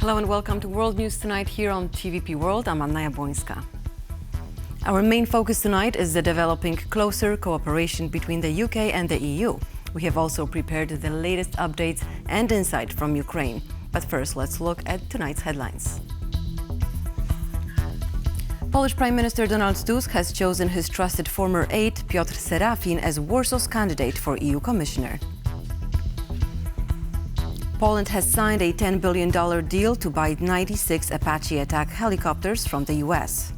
Hello and welcome to World News Tonight here on TVP World. I'm Anna Jabłońska. Our main focus tonight is the developing closer cooperation between the UK and the EU. We have also prepared the latest updates and insight from Ukraine. But first, let's look at tonight's headlines. Polish Prime Minister Donald Tusk has chosen his trusted former aide, Piotr Sarafin, as Warsaw's candidate for EU Commissioner. Poland has signed a $10 billion deal to buy 96 Apache attack helicopters from the US.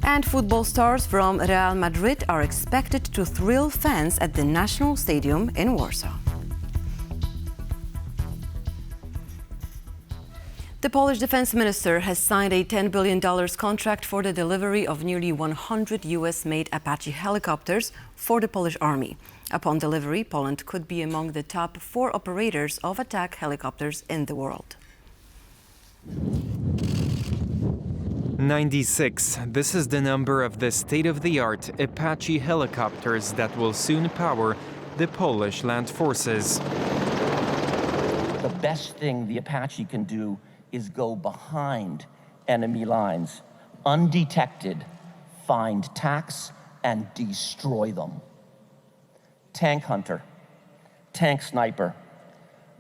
And football stars from Real Madrid are expected to thrill fans at the National Stadium in Warsaw. The Polish defense minister has signed a $10 billion contract for the delivery of nearly 100 US-made Apache helicopters for the Polish army. Upon delivery, Poland could be among the top 4 operators of attack helicopters in the world. 96. This is the number of the state-of-the-art Apache helicopters that will soon power the Polish land forces. The best thing the Apache can do is go behind enemy lines, undetected, find tanks, and destroy them. Tank hunter, tank sniper,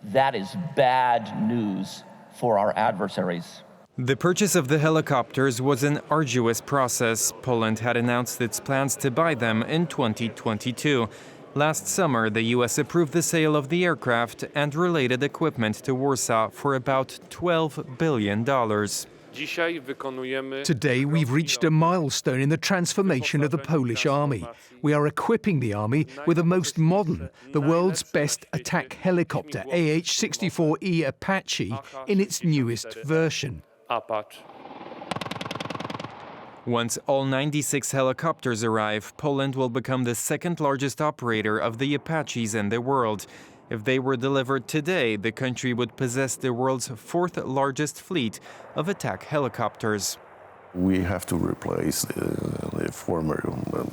that is bad news for our adversaries. The purchase of the helicopters was an arduous process. Poland had announced its plans to buy them in 2022. Last summer, the US approved the sale of the aircraft and related equipment to Warsaw for about $12 billion. Today, we've reached a milestone in the transformation of the Polish army. We are equipping the army with the most modern, the world's best attack helicopter, AH-64E Apache, in its newest version. Once all 96 helicopters arrive, Poland will become the second largest operator of the Apaches in the world. If they were delivered today, the country would possess the world's 4th largest fleet of attack helicopters. We have to replace the former,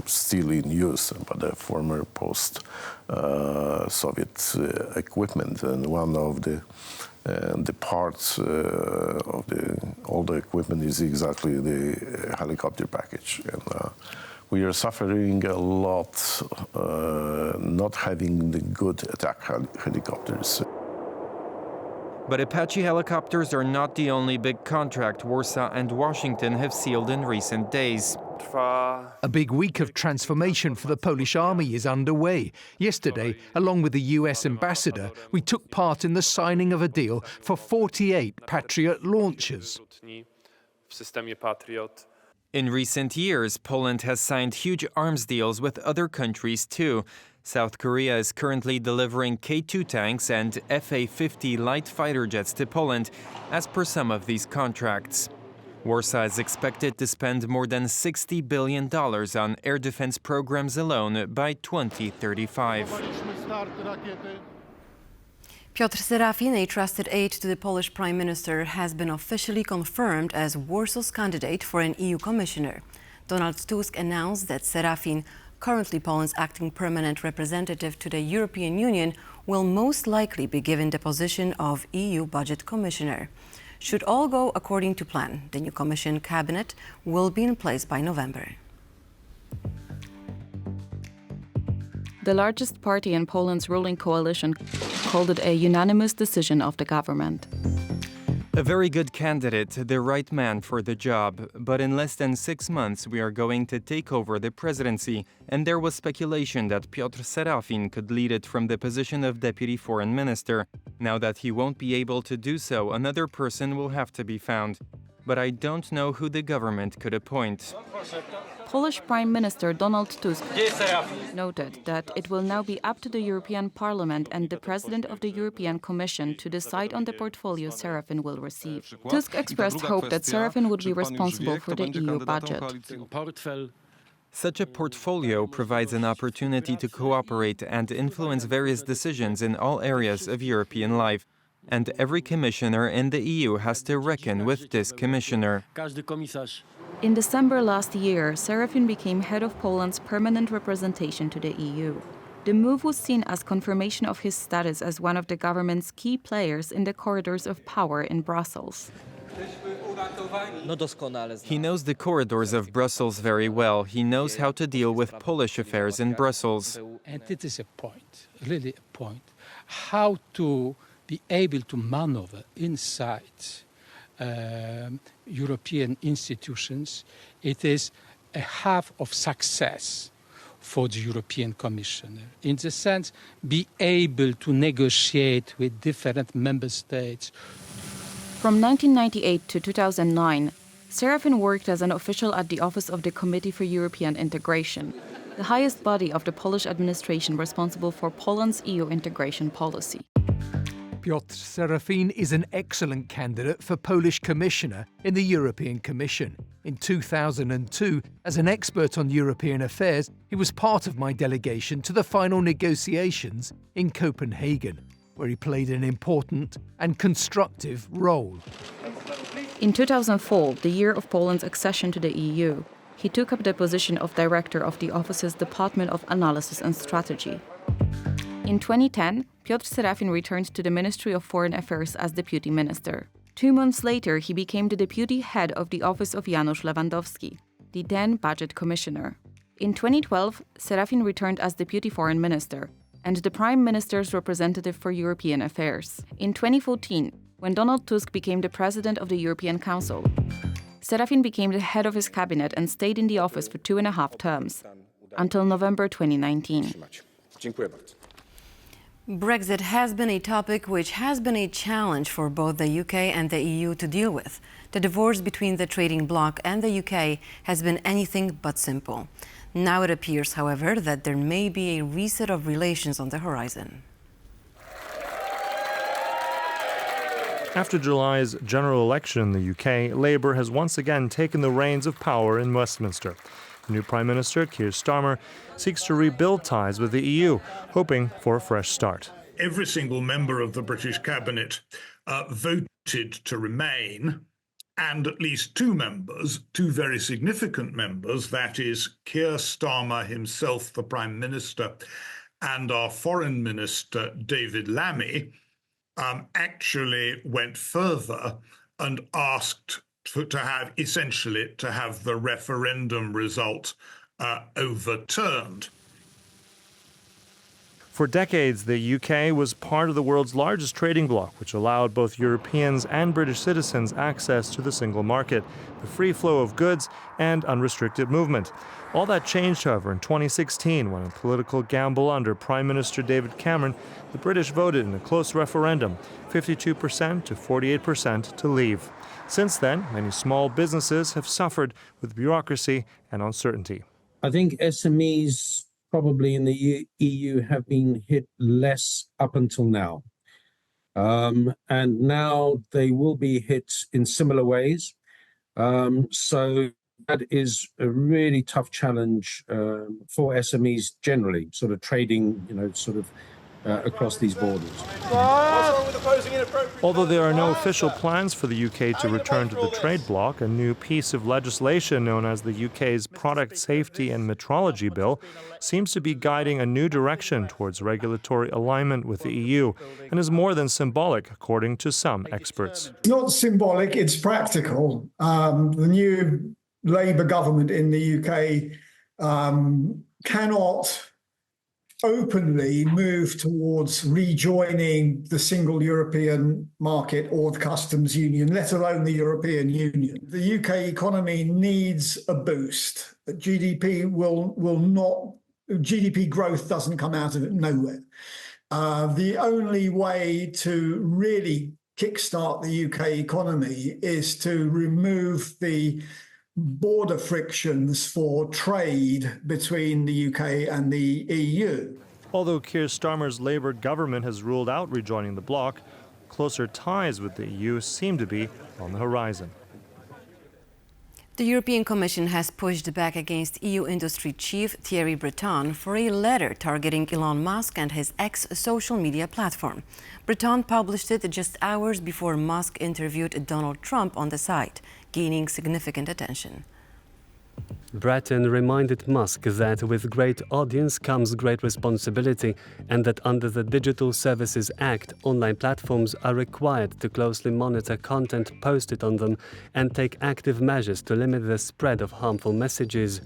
still in use, but the former post-Soviet equipment. And one of the parts of all the equipment is exactly the helicopter package. And we are suffering a lot not having the good attack helicopters. But Apache helicopters are not the only big contract Warsaw and Washington have sealed in recent days. A big week of transformation for the Polish army is underway. Yesterday, along with the US ambassador, we took part in the signing of a deal for 48 Patriot launchers. In recent years, Poland has signed huge arms deals with other countries too. South Korea is currently delivering K2 tanks and Fa-50 light fighter jets to Poland, as per some of these contracts. Warsaw is expected to spend more than $60 billion on air defense programs alone by 2035. Piotr Sarafin, a trusted aide to the Polish Prime Minister, has been officially confirmed as Warsaw's candidate for an EU Commissioner. Donald Tusk announced that Sarafin, currently Poland's acting permanent representative to the European Union, will most likely be given the position of EU Budget Commissioner. Should all go according to plan, the new Commission cabinet will be in place by November. The largest party in Poland's ruling coalition called it a unanimous decision of the government. A very good candidate, the right man for the job. But in less than 6 months, we are going to take over the presidency. And there was speculation that Piotr Sarafin could lead it from the position of deputy foreign minister. Now that he won't be able to do so, another person will have to be found. But I don't know who the government could appoint. Polish Prime Minister Donald Tusk noted that it will now be up to the European Parliament and the President of the European Commission to decide on the portfolio Sarafin will receive. Tusk expressed hope that Sarafin would be responsible for the EU budget. Such a portfolio provides an opportunity to cooperate and influence various decisions in all areas of European life. And every commissioner in the EU has to reckon with this commissioner. In December last year, Sarafin became head of Poland's permanent representation to the EU. The move was seen as confirmation of his status as one of the government's key players in the corridors of power in Brussels. He knows the corridors of Brussels very well. He knows how to deal with Polish affairs in Brussels. And it is a point, really a point, how to be able to maneuver inside European institutions. It is a half of success for the European Commissioner. In the sense, be able to negotiate with different member states. From 1998 to 2009, Sarafin worked as an official at the Office of the Committee for European Integration, the highest body of the Polish administration responsible for Poland's EU integration policy. Piotr Sarafin is an excellent candidate for Polish Commissioner in the European Commission. In 2002, as an expert on European affairs, he was part of my delegation to the final negotiations in Copenhagen, where he played an important and constructive role. In 2004, the year of Poland's accession to the EU, he took up the position of director of the office's Department of Analysis and Strategy. In 2010, Piotr Sarafin returned to the Ministry of Foreign Affairs as deputy minister. 2 months later, he became the deputy head of the office of Janusz Lewandowski, the then budget commissioner. In 2012, Sarafin returned as deputy foreign minister and the prime minister's representative for European affairs. In 2014, when Donald Tusk became the president of the European Council, Sarafin became the head of his cabinet and stayed in the office for 2.5 terms, until November 2019. Brexit has been a topic which has been a challenge for both the UK and the EU to deal with. The divorce between the trading bloc and the UK has been anything but simple. Now it appears, however, that there may be a reset of relations on the horizon. After July's general election in the UK, Labour has once again taken the reins of power in Westminster. The new Prime Minister, Keir Starmer, seeks to rebuild ties with the EU, hoping for a fresh start. Every single member of the British cabinet voted to remain, and at least two members, two very significant members, that is Keir Starmer himself, the Prime Minister, and our Foreign Minister, David Lammy, actually went further and asked to have the referendum result overturned. For decades, the UK was part of the world's largest trading bloc, which allowed both Europeans and British citizens access to the single market, the free flow of goods, and unrestricted movement. All that changed, however, in 2016, when a political gamble under Prime Minister David Cameron, the British voted in a close referendum, 52% to 48% to leave. Since then, many small businesses have suffered with bureaucracy and uncertainty. I think SMEs probably in the EU have been hit less up until now. And now they will be hit in similar ways. So that is a really tough challenge for SMEs generally, sort of trading, across these borders. Although there are no official plans for the UK to return to the trade bloc, a new piece of legislation known as the UK's Product Safety and Metrology Bill seems to be guiding a new direction towards regulatory alignment with the EU and is more than symbolic, according to some experts. It's not symbolic, it's practical. The new Labour government in the UK cannot openly move towards rejoining the single European market or the customs union, let alone the European Union. The UK economy needs a boost. GDP growth doesn't come out of it nowhere. The only way to really kickstart the UK economy is to remove the border frictions for trade between the UK and the EU. Although Keir Starmer's Labour government has ruled out rejoining the bloc, closer ties with the EU seem to be on the horizon. The European Commission has pushed back against EU industry chief Thierry Breton for a letter targeting Elon Musk and his ex-social media platform. Breton published it just hours before Musk interviewed Donald Trump on the site, gaining significant attention. Breton reminded Musk that with great audience comes great responsibility, and that under the Digital Services Act, online platforms are required to closely monitor content posted on them and take active measures to limit the spread of harmful messages.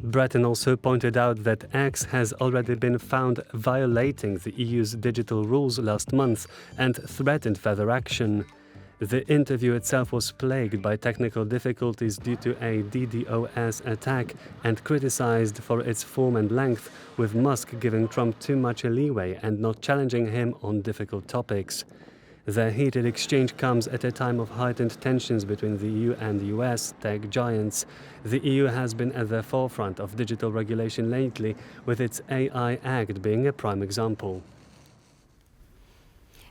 Breton also pointed out that X has already been found violating the EU's digital rules last month and threatened further action. The interview itself was plagued by technical difficulties due to a DDoS attack and criticized for its form and length, with Musk giving Trump too much leeway and not challenging him on difficult topics. The heated exchange comes at a time of heightened tensions between the EU and the US tech giants. The EU has been at the forefront of digital regulation lately, with its AI Act being a prime example.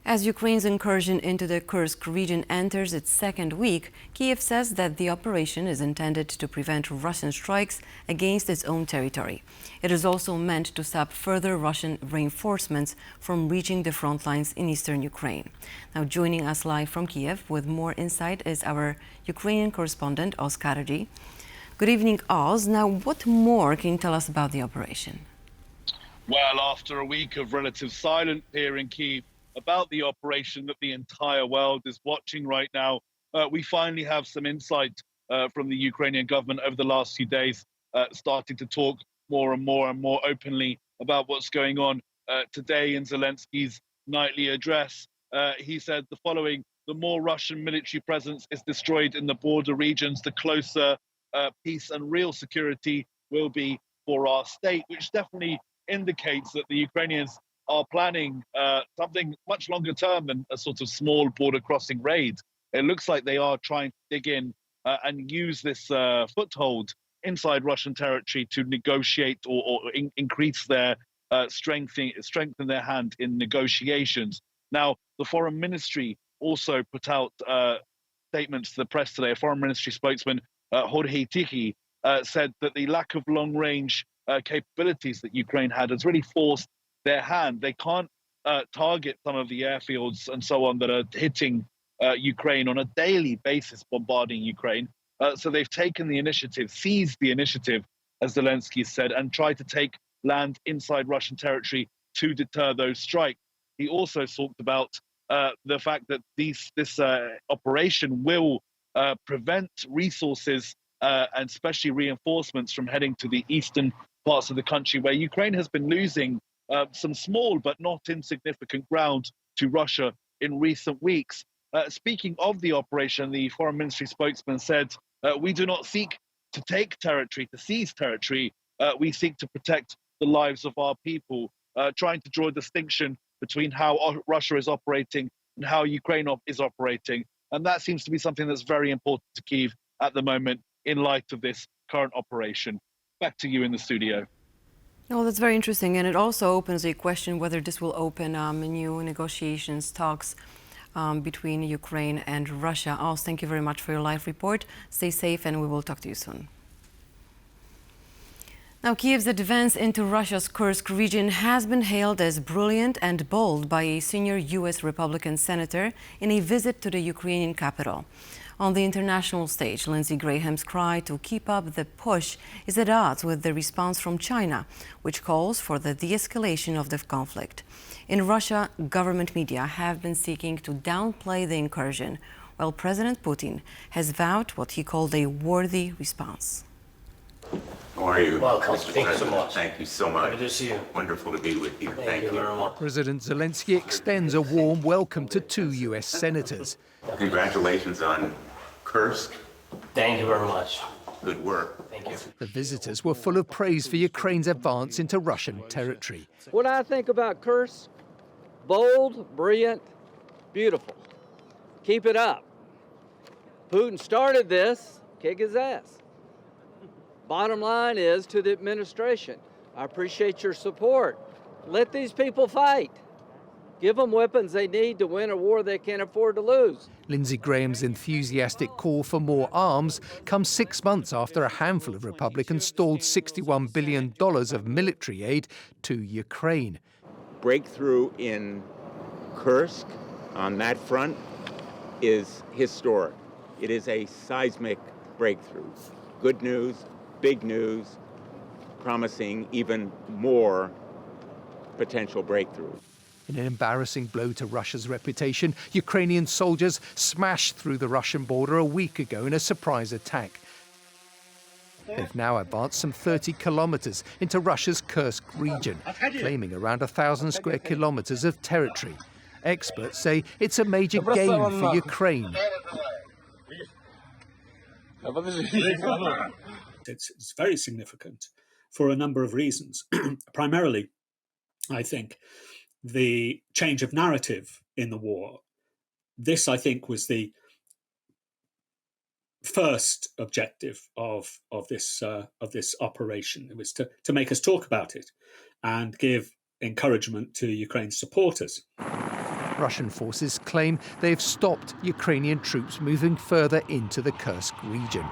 As Ukraine's incursion into the Kursk region enters its second week, Kyiv says that the operation is intended to prevent Russian strikes against its own territory. It is also meant to stop further Russian reinforcements from reaching the front lines in eastern Ukraine. Now, joining us live from Kyiv with more insight is our Ukrainian correspondent, Oz Karaji. Good evening, Oz. Now, what more can you tell us about the operation? Well, after a week of relative silence here in Kyiv about the operation that the entire world is watching right now, we finally have some insight from the Ukrainian government over the last few days, starting to talk more and more openly about what's going on. Today in Zelensky's nightly address, he said the following: the more Russian military presence is destroyed in the border regions, the closer peace and real security will be for our state, which definitely indicates that the Ukrainians are planning something much longer term than a sort of small border crossing raid. It looks like they are trying to dig in and use this foothold inside Russian territory to negotiate or increase their strengthen their hand in negotiations. Now, the foreign ministry also put out statements to the press today. A foreign ministry spokesman, Jorge Tiki, said that the lack of long-range capabilities that Ukraine had has really forced their hand. They can't target some of the airfields and so on that are hitting Ukraine on a daily basis, bombarding Ukraine. So they've taken the initiative, seized the initiative, as Zelensky said, and tried to take land inside Russian territory to deter those strikes. He also talked about the fact that this operation will prevent resources and especially reinforcements from heading to the eastern parts of the country, where Ukraine has been losing some small but not insignificant ground to Russia in recent weeks. Speaking of the operation, the foreign ministry spokesman said, we do not seek to take territory, to seize territory. We seek to protect the lives of our people, trying to draw a distinction between how Russia is operating and how Ukraine is operating. And that seems to be something that's very important to Kyiv at the moment in light of this current operation. Back to you in the studio. Well, that's very interesting, and it also opens a question whether this will open new negotiations, talks between Ukraine and Russia. Oz, thank you very much for your live report. Stay safe, and we will talk to you soon. Now, Kyiv's advance into Russia's Kursk region has been hailed as brilliant and bold by a senior U.S. Republican senator in a visit to the Ukrainian capital. On the international stage, Lindsey Graham's cry to keep up the push is at odds with the response from China, which calls for the de-escalation of the conflict. In Russia, government media have been seeking to downplay the incursion, while President Putin has vowed what he called a worthy response. How are you? Welcome. Mr. Thank you so President? much. Thank you so much. Good to see you. Wonderful to be with you. Thank you very much. President Zelensky extends a warm welcome to two U.S. senators. Congratulations on Kursk. Thank you very much. Good work. Thank you. The visitors were full of praise for Ukraine's advance into Russian territory. What I think about Kursk: bold, brilliant, beautiful. Keep it up. Putin started this, kick his ass. Bottom line is to the administration, I appreciate your support. Let these people fight. Give them weapons they need to win a war they can't afford to lose. Lindsey Graham's enthusiastic call for more arms comes 6 months after a handful of Republicans stalled $61 billion of military aid to Ukraine. Breakthrough in Kursk on that front is historic. It is a seismic breakthrough. Good news, big news promising even more potential breakthroughs. In an embarrassing blow to Russia's reputation, Ukrainian soldiers smashed through the Russian border a week ago in a surprise attack. They've now advanced some 30 kilometers into Russia's Kursk region, claiming around 1,000 square kilometers of territory. Experts say it's a major gain for Ukraine. It's very significant for a number of reasons. Primarily, I think, the change of narrative in the war. This, I think, was the first objective of this operation. It was to make us talk about it and give encouragement to Ukraine's supporters. Russian forces claim they've stopped Ukrainian troops moving further into the Kursk region.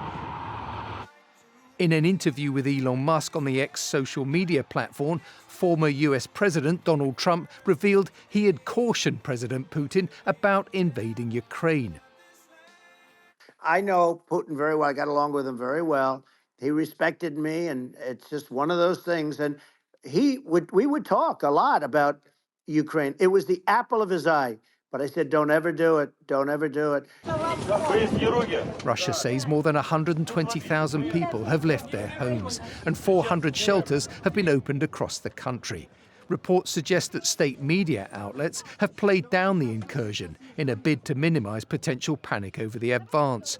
In an interview with Elon Musk on the X social media platform, former US President Donald Trump revealed he had cautioned President Putin about invading Ukraine. I know Putin very well. I got along with him very well. He respected me, and it's just one of those things. And we would talk a lot about Ukraine. It was the apple of his eye. But I said, don't ever do it. Don't ever do it. Russia says more than 120,000 people have left their homes, and 400 shelters have been opened across the country. Reports suggest that state media outlets have played down the incursion in a bid to minimize potential panic over the advance.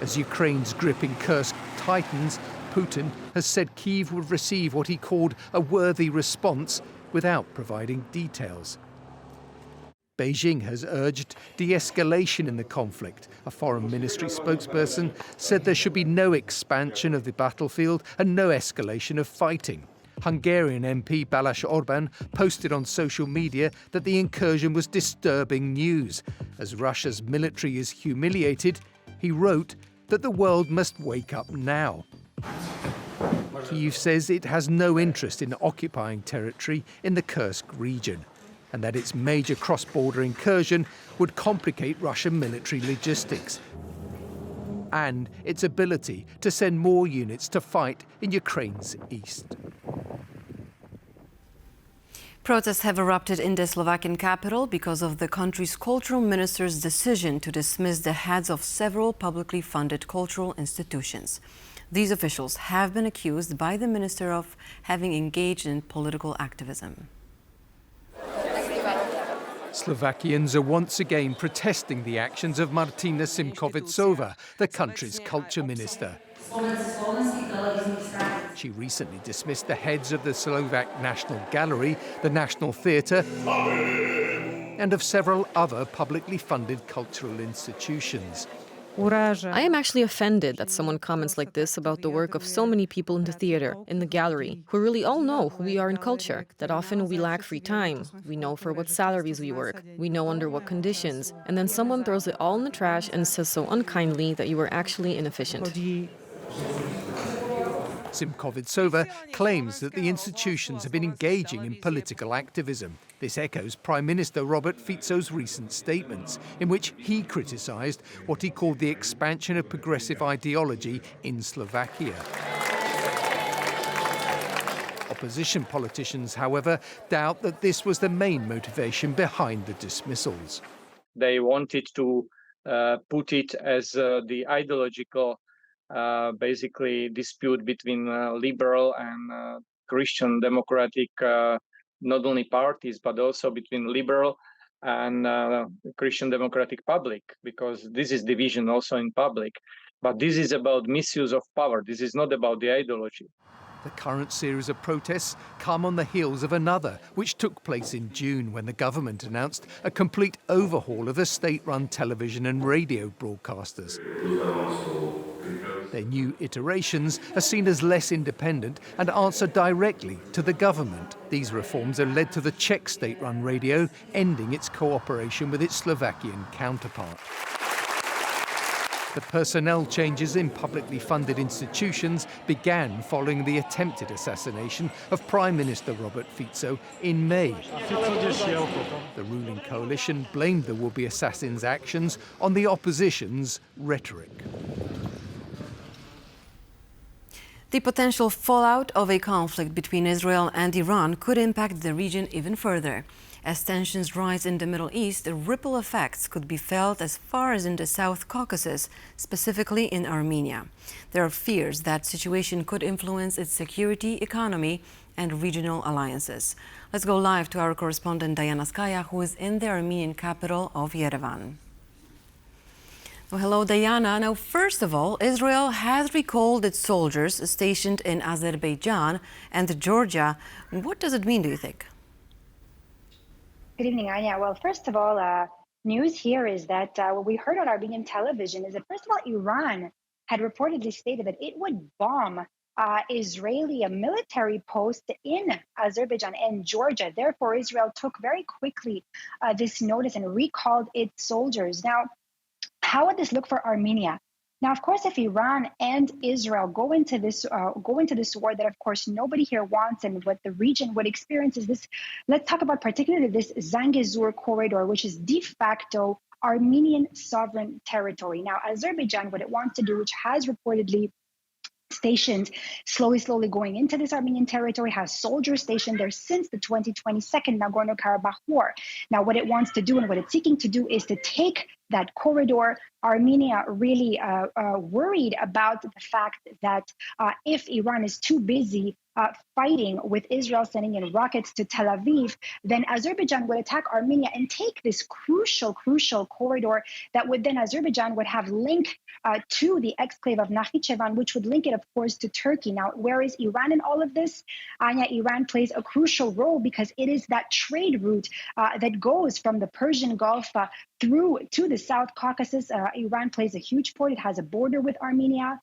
As Ukraine's grip in Kursk tightens, Putin has said Kyiv would receive what he called a worthy response without providing details. Beijing has urged de-escalation in the conflict. A foreign ministry spokesperson said there should be no expansion of the battlefield and no escalation of fighting. Hungarian MP Balázs Orbán posted on social media that the incursion was disturbing news. As Russia's military is humiliated, he wrote that the world must wake up now. Kyiv says it has no interest in occupying territory in the Kursk region, and that its major cross-border incursion would complicate Russian military logistics and its ability to send more units to fight in Ukraine's east. Protests have erupted in the Slovakian capital because of the country's cultural minister's decision to dismiss the heads of several publicly funded cultural institutions. These officials have been accused by the minister of having engaged in political activism. Slovakians are once again protesting the actions of Martina Simkovitsova, the country's culture minister. She recently dismissed the heads of the Slovak National Gallery, the National Theatre, and of several other publicly funded cultural institutions. I am actually offended that someone comments like this about the work of so many people in the theater, in the gallery, who really all know who we are in culture, that often we lack free time. We know for what salaries we work. We know under what conditions. And then someone throws it all in the trash and says so unkindly that you are actually inefficient. Simkovitsova claims that the institutions have been engaging in political activism. This echoes Prime Minister Robert Fico's recent statements, in which he criticised what he called the expansion of progressive ideology in Slovakia. Opposition politicians, however, doubt that this was the main motivation behind the dismissals. They wanted to put it as the ideological basically dispute between liberal and Christian democratic not only parties but also between liberal and Christian democratic public, because this is division also in public. But this is about misuse of power. This is not about the ideology. The current series of protests come on the heels of another, which took place in June when the government announced a complete overhaul of the state-run television and radio broadcasters. Their new iterations are seen as less independent and answer directly to the government. These reforms have led to the Czech state-run radio ending its cooperation with its Slovakian counterpart. The personnel changes in publicly funded institutions began following the attempted assassination of Prime Minister Robert Fico in May. The ruling coalition blamed the would-be assassin's actions on the opposition's rhetoric. The potential fallout of a conflict between Israel and Iran could impact the region even further. As tensions rise in the Middle East, the ripple effects could be felt as far as in the South Caucasus, specifically in Armenia. There are fears that situation could influence its security, economy, and regional alliances. Let's go live to our correspondent Diana Skaya, who is in the Armenian capital of Yerevan. Well, hello, Diana. Now, first of all, Israel has recalled its soldiers stationed in Azerbaijan and Georgia. What does it mean, do you think? Good evening, Anya. Well, first of all, news here is that what we heard on Armenian television is that, first of all, Iran had reportedly stated that it would bomb Israeli military post in Azerbaijan and Georgia. Therefore, Israel took very quickly this notice and recalled its soldiers. Now, how would this look for Armenia? Now, of course, if Iran and Israel go into this war that, of course, nobody here wants, and what the region would experience is this. Let's talk about particularly this Zangezur corridor, which is de facto Armenian sovereign territory. Now, Azerbaijan, what it wants to do, which has reportedly stationed slowly going into this Armenian territory, has soldiers stationed there since the 2022 Nagorno-Karabakh war. Now, what it wants to do and what it's seeking to do is to take that corridor. Armenia really worried about the fact that if Iran is too busy fighting with Israel sending in rockets to Tel Aviv, then Azerbaijan would attack Armenia and take this crucial corridor that would then Azerbaijan would have link to the exclave of Nakhichevan, which would link it, of course, to Turkey. Now, where is Iran in all of this? Anya, Iran plays a crucial role because it is that trade route that goes from the Persian Gulf through to the South Caucasus. Iran plays a huge part. It has a border with Armenia.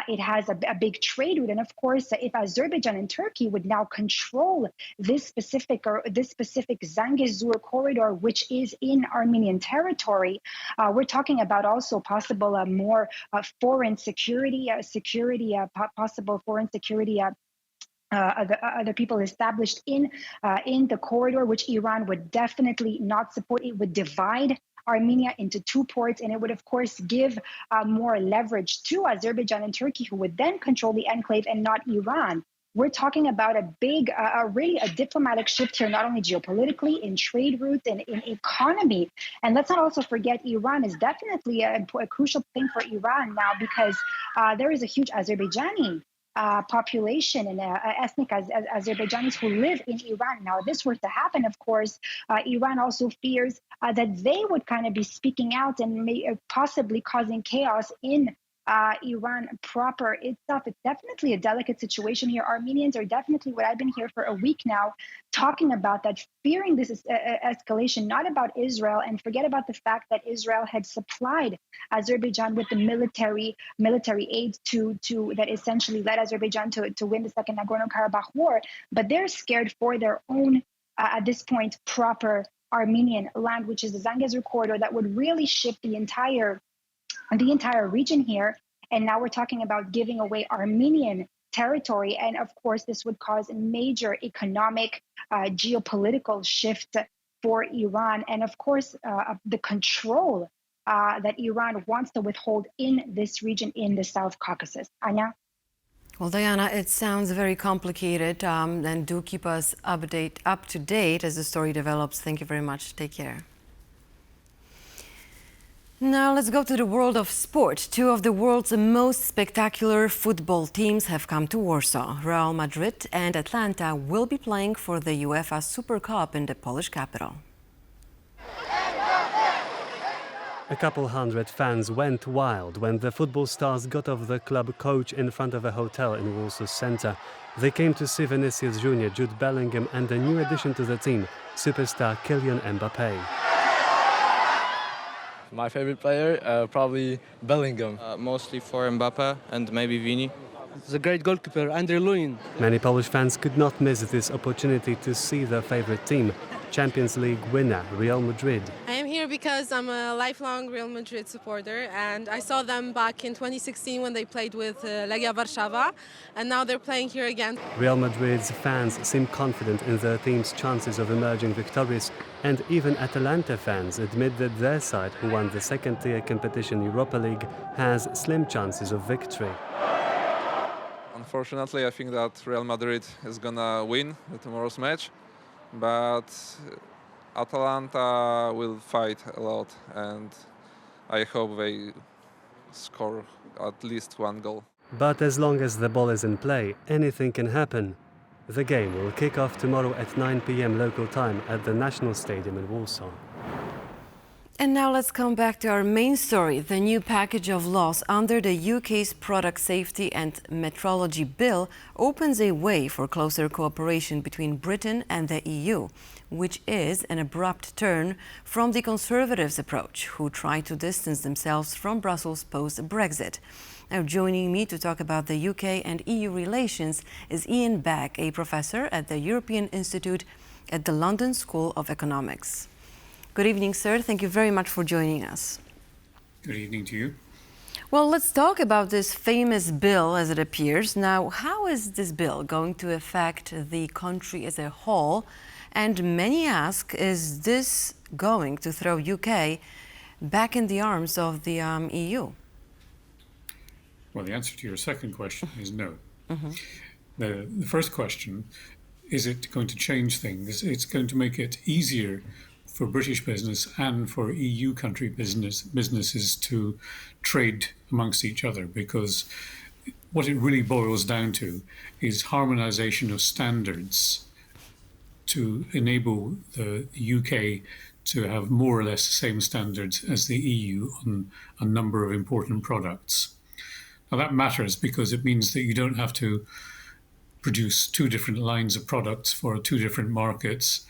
It has a big trade route. And of course, if Azerbaijan and Turkey would now control this specific Zangezur corridor, which is in Armenian territory, we're talking about also possible more foreign security, possible foreign security other people established in the corridor, which Iran would definitely not support. It would divide Armenia into two ports, and it would, of course, give more leverage to Azerbaijan and Turkey, who would then control the enclave and not Iran. We're talking about a big, really a diplomatic shift here, not only geopolitically, in trade routes and in economy. And let's not also forget, Iran is definitely a crucial thing for Iran now, because there is a huge Azerbaijani population and ethnic Azerbaijanis who live in Iran. Now, if this were to happen, of course, Iran also fears that they would kind of be speaking out and possibly causing chaos in Iran proper itself. It's definitely a delicate situation here. Armenians are definitely, what I've been here for a week now, talking about that, fearing this escalation, not about Israel, and forget about the fact that Israel had supplied Azerbaijan with the military aid to that essentially led Azerbaijan to win the second Nagorno-Karabakh war. But they're scared for their own, at this point, proper Armenian land, which is the Zangezur corridor that would really shift the entire region here. And now we're talking about giving away Armenian territory. And of course, this would cause a major economic, geopolitical shift for Iran. And of course, the control that Iran wants to withhold in this region in the South Caucasus. Anya? Well, Diana, it sounds very complicated. And do keep us up to date as the story develops. Thank you very much. Take care. Now let's go to the world of sport. Two of the world's most spectacular football teams have come to Warsaw. Real Madrid and Atlanta will be playing for the UEFA Super Cup in the Polish capital. A couple hundred fans went wild when the football stars got off the club coach in front of a hotel in Warsaw's centre. They came to see Vinicius Jr., Jude Bellingham and a new addition to the team, superstar Kylian Mbappe. My favorite player, probably Bellingham. Mostly for Mbappe and maybe Vini. He's a great goalkeeper, Andre Lunin. Many Polish fans could not miss this opportunity to see their favorite team, Champions League winner Real Madrid. I am here because I'm a lifelong Real Madrid supporter, and I saw them back in 2016 when they played with Legia Warszawa, and now they're playing here again. Real Madrid's fans seem confident in their team's chances of emerging victorious, and even Atalanta fans admit that their side, who won the second-tier competition Europa League, has slim chances of victory. Unfortunately, I think that Real Madrid is gonna win tomorrow's match, but Atalanta will fight a lot, and I hope they score at least one goal. But as long as the ball is in play, anything can happen. The game will kick off tomorrow at 9 p.m. local time at the National Stadium in Warsaw. And now let's come back to our main story. The new package of laws under the UK's Product Safety and Metrology Bill opens a way for closer cooperation between Britain and the EU, which is an abrupt turn from the Conservatives' approach, who try to distance themselves from Brussels post-Brexit. Now, joining me to talk about the UK and EU relations is Ian Beck, a professor at the European Institute at the London School of Economics. Good evening, sir. Thank you very much for joining us. Good evening to you. Well, let's talk about this famous bill as it appears. Now, how is this bill going to affect the country as a whole? And many ask, is this going to throw UK back in the arms of the EU? Well, the answer to your second question is no. The first question, is it going to change things? It's going to make it easier for British business and for EU country businesses to trade amongst each other, because what it really boils down to is harmonization of standards to enable the UK to have more or less the same standards as the EU on a number of important products. Now that matters because it means that you don't have to produce two different lines of products for two different markets.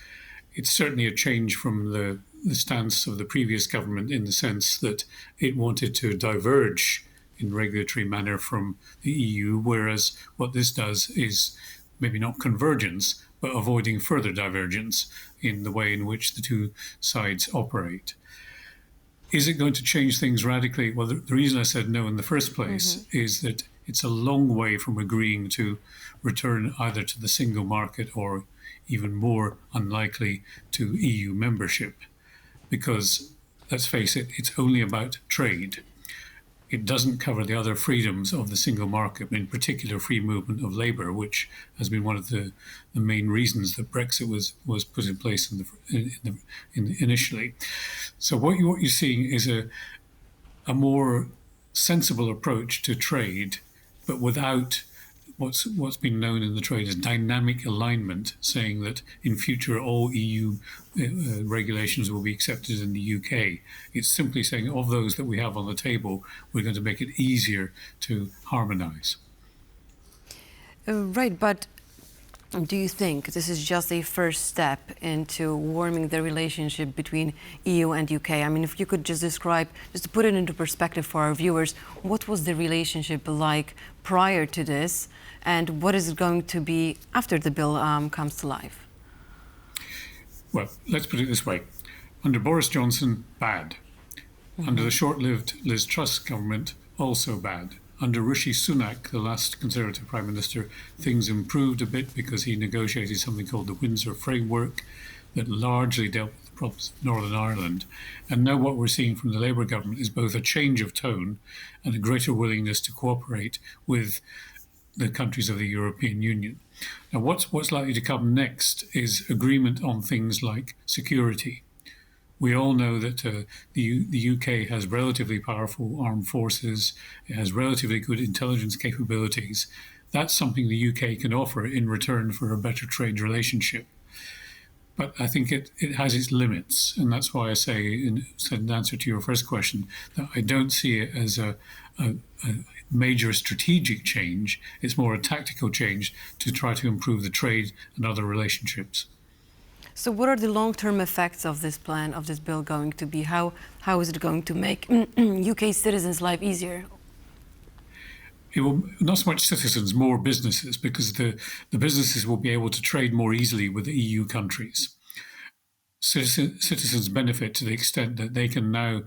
It's certainly a change from the stance of the previous government in the sense that it wanted to diverge in regulatory manner from the EU, whereas what this does is maybe not convergence, but avoiding further divergence in the way in which the two sides operate. Is it going to change things radically? Well, the reason I said no in the first place is that it's a long way from agreeing to return either to the single market or even more unlikely to EU membership. Because, let's face it, it's only about trade. It doesn't cover the other freedoms of the single market, in particular free movement of labour, which has been one of the main reasons that Brexit was put in place initially. So what you're seeing is a more sensible approach to trade, but without what's been known in the trade as dynamic alignment, saying that in future all EU regulations will be accepted in the UK. It's simply saying of those that we have on the table, we're going to make it easier to harmonise. Right, but do you think this is just a first step into warming the relationship between EU and UK? I mean, if you could just describe, just to put it into perspective for our viewers, what was the relationship like prior to this, and what is it going to be after the bill comes to life? Well, let's put it this way. Under Boris Johnson, bad. Under the short-lived Liz Truss government, also bad. Under Rishi Sunak, the last Conservative Prime Minister, things improved a bit because he negotiated something called the Windsor Framework that largely dealt with the problems of Northern Ireland. And now what we're seeing from the Labour government is both a change of tone and a greater willingness to cooperate with the countries of the European Union. Now, what's likely to come next is agreement on things like security. We all know that the UK has relatively powerful armed forces, it has relatively good intelligence capabilities. That's something the UK can offer in return for a better trade relationship. But I think it has its limits, and that's why I say, in answer to your first question, that I don't see it as a major strategic change. It's more a tactical change to try to improve the trade and other relationships. So what are the long-term effects of this plan, of this bill going to be? How is it going to make UK citizens' life easier? It will, not so much citizens, more businesses, because the businesses will be able to trade more easily with the EU countries. Citizens benefit to the extent that they can now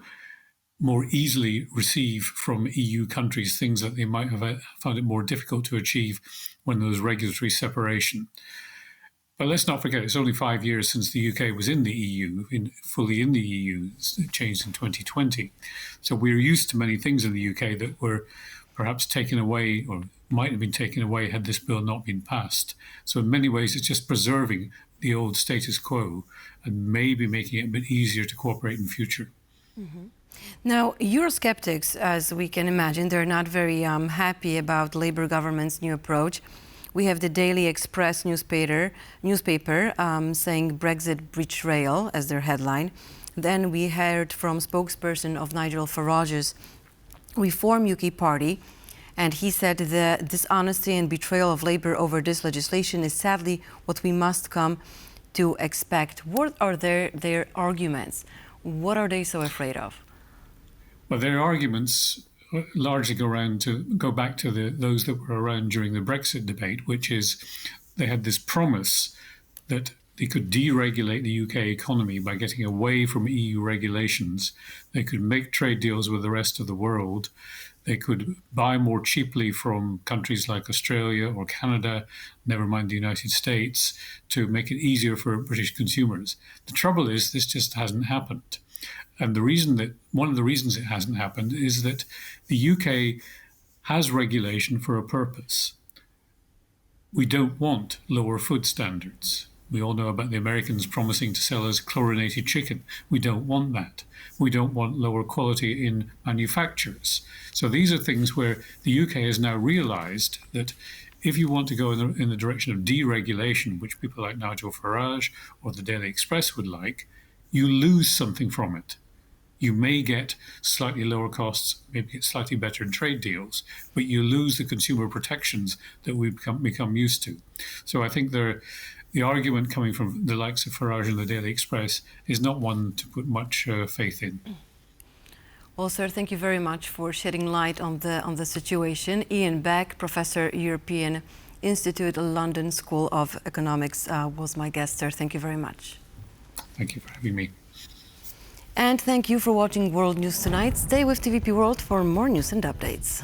more easily receive from EU countries things that they might have found it more difficult to achieve when there was regulatory separation. But let's not forget, it's only 5 years since the UK was in the EU, fully in the EU. It changed in 2020. So we're used to many things in the UK that were perhaps taken away or might have been taken away had this bill not been passed. So in many ways, it's just preserving the old status quo and maybe making it a bit easier to cooperate in future. Mm-hmm. Now, Eurosceptics, as we can imagine, they're not very happy about Labour government's new approach. We have the Daily Express newspaper saying Brexit betrayal as their headline. Then we heard from spokesperson of Nigel Farage's Reform UK party, and he said the dishonesty and betrayal of Labour over this legislation is sadly what we must come to expect. What are their arguments? What are they so afraid of? Well, their arguments largely go back to those that were around during the Brexit debate, which is they had this promise that they could deregulate the UK economy by getting away from EU regulations. They could make trade deals with the rest of the world. They could buy more cheaply from countries like Australia or Canada, never mind the United States, to make it easier for British consumers. The trouble is this just hasn't happened. And one of the reasons it hasn't happened is that the UK has regulation for a purpose. We don't want lower food standards. We all know about the Americans promising to sell us chlorinated chicken. We don't want that. We don't want lower quality in manufacturers. So these are things where the UK has now realized that if you want to go in the direction of deregulation, which people like Nigel Farage or the Daily Express would like, you lose something from it. You may get slightly lower costs, maybe get slightly better trade deals, but you lose the consumer protections that we've become used to. So I think the argument coming from the likes of Farage and the Daily Express is not one to put much faith in. Well, sir, thank you very much for shedding light on the situation. Ian Beck, Professor, European Institute, London School of Economics, was my guest, sir. Thank you very much. Thank you for having me. And thank you for watching World News Tonight. Stay with TVP World for more news and updates.